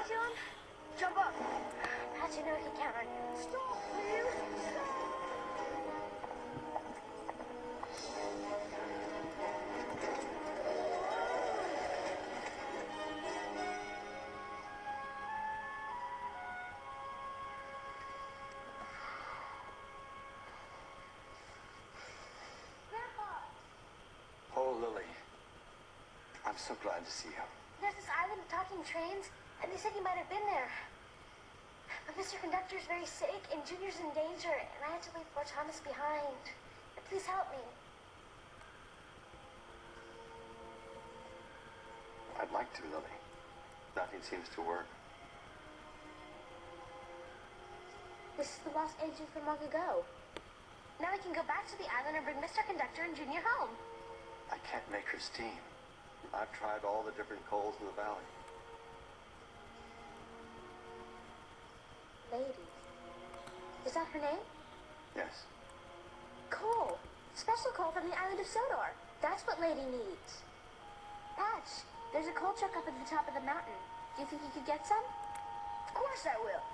to him? Jump up. How'd you know he can count on you? Stop, please. Stop. Oh, Lily. I'm so glad to see you. There's this island of talking trains, and they said you might have been there. But Mr. Conductor's very sick, and Junior's in danger, and I had to leave poor Thomas behind. Please help me. I'd like to, Lily. Nothing seems to work. This is the lost engine from long ago. Now we can go back to the island and bring Mr. Conductor and Junior home. I can't make her steam. I've tried all the different coals in the valley. Lady. Is that her name? Yes. Coal. Special coal from the island of Sodor. That's what Lady needs. Patch, there's a coal truck up at the top of the mountain. Do you think you could get some? Of course I will.